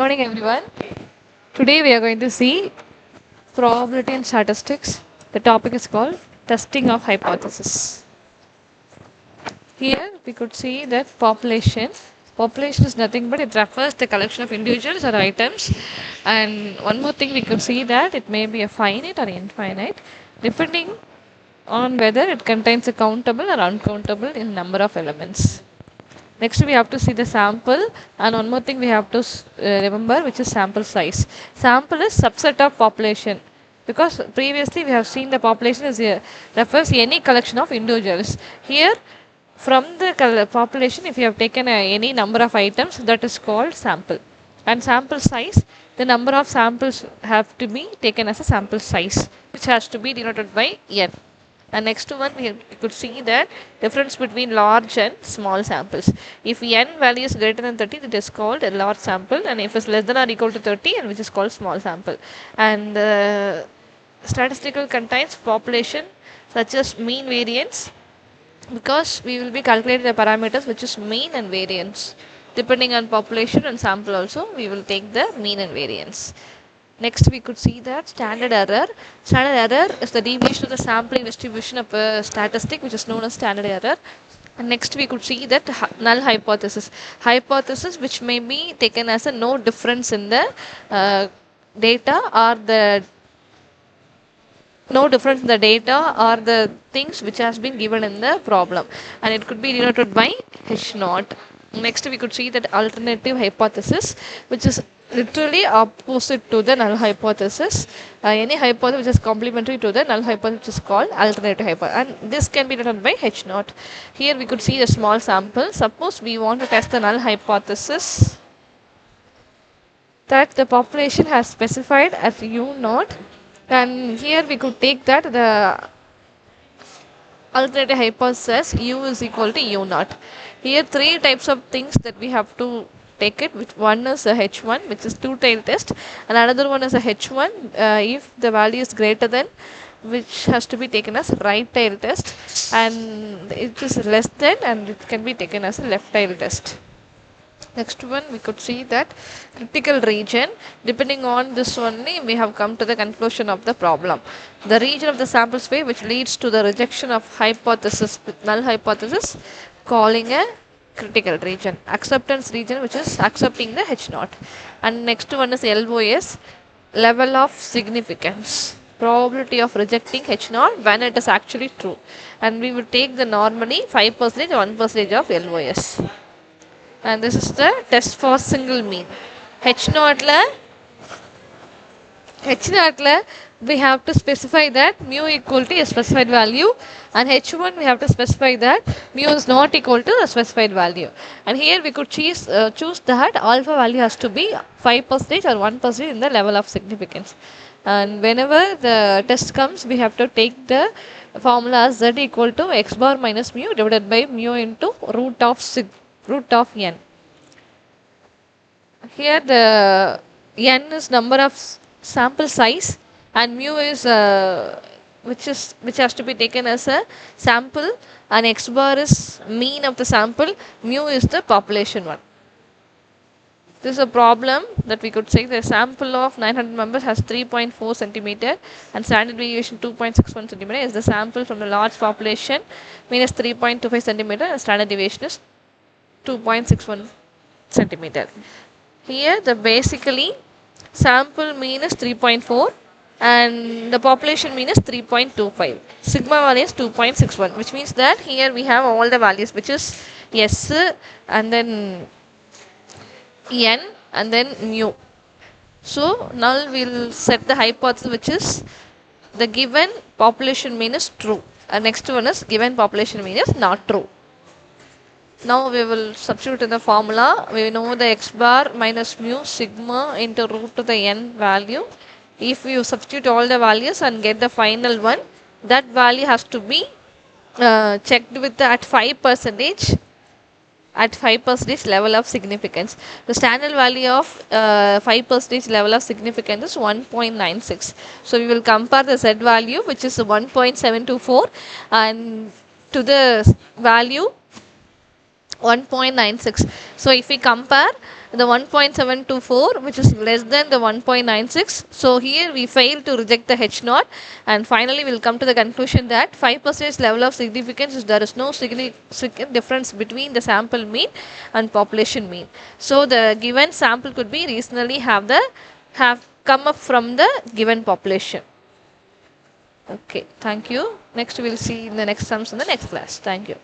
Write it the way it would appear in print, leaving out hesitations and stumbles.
Morning everyone. Today we are going to see probability and statistics. The topic is called testing of hypothesis. Here we could see that population. Population is nothing but it refers the collection of individuals or items. And one more thing we could see that it may be a finite or infinite depending on whether it contains a countable or uncountable in number of elements. Next, we have to see the sample, and one more thing we have to remember, which is sample size. Sample is subset of population, because previously we have seen the population is refers any collection of individuals. Here, from the population, if you have taken any number of items, that is called sample. And sample size, the number of samples have to be taken as a sample size, which has to be denoted by n. And next one we could see that difference between large and small samples. If n value is greater than 30, it is called a large sample, and if it's less than or equal to 30, and which is called small sample. And statistical contains population such as mean variance, because we will be calculating the parameters which is mean and variance. Depending on population and sample also, we will take the mean and variance. Next, we could see that standard error. Standard error is the deviation of the sampling distribution of a statistic, which is known as standard error. And next, we could see that null hypothesis. Hypothesis which may be taken as a no difference in the data or the no difference in the data or the things which has been given in the problem, and it could be denoted by H naught. Next, we could see that alternative hypothesis, which is literally opposite to the null hypothesis. Any hypothesis which is complementary to the null hypothesis is called alternative hypothesis, and this can be denoted by H naught. Here we could see a small sample. Suppose we want to test the null hypothesis that the population has specified as U naught, and here we could take that the alternative hypothesis U is equal to U naught. Here three types of things that we have to take it, which one is a H1, which is two-tailed test, and another one is a H1 if the value is greater than, which has to be taken as right-tailed test, and it is less than, and it can be taken as a left-tailed test. Next one, we could see that critical region. Depending on this only, we have come to the conclusion of the problem. The region of the sample space which leads to the rejection of hypothesis, null hypothesis, calling a critical region. Acceptance region, which is accepting the H naught. And next one is LOS, level of significance. Probability of rejecting H naught when it is actually true. And we will take the normally 5% or 1% of LOS. And this is the test for single mean. H naught we have to specify that mu equal to a specified value, and H1 we have to specify that mu is not equal to a specified value. And here we could choose that alpha value has to be 5% or 1% in the level of significance. And whenever the test comes, we have to take the formula as z equal to x bar minus mu divided by mu into root of n. Here the n is number of sample size, and mu is which has to be taken as a sample, and x bar is mean of the sample, mu is the population one. This is a problem that we could say the sample of 900 members has 3.4 centimeter and standard deviation 2.61 centimeter is the sample from the large population minus 3.25 centimeter and standard deviation is 2.61 centimeter. Here the basically sample mean is 3.4 and the population mean is 3.25. Sigma value is 2.61, which means that here we have all the values, which is S and then N and then mu. So now we will set the hypothesis, which is the given population mean is true, and next one is given population mean is not true. Now we will substitute in the formula. We know the x bar minus mu sigma into root to the n value. If you substitute all the values and get the final one, that value has to be checked with the, at 5% level of significance. The standard value of 5% level of significance is 1.96. So we will compare the z value, which is 1.724, and to the value 1.96. So if we compare, the 1.724, which is less than the 1.96. So here we fail to reject the H naught, and finally we'll come to the conclusion that 5% level of significance is there is no significant difference between the sample mean and population mean. So the given sample could be reasonably have come up from the given population. Okay, thank you. Next we'll see in the next sums in the next class. Thank you.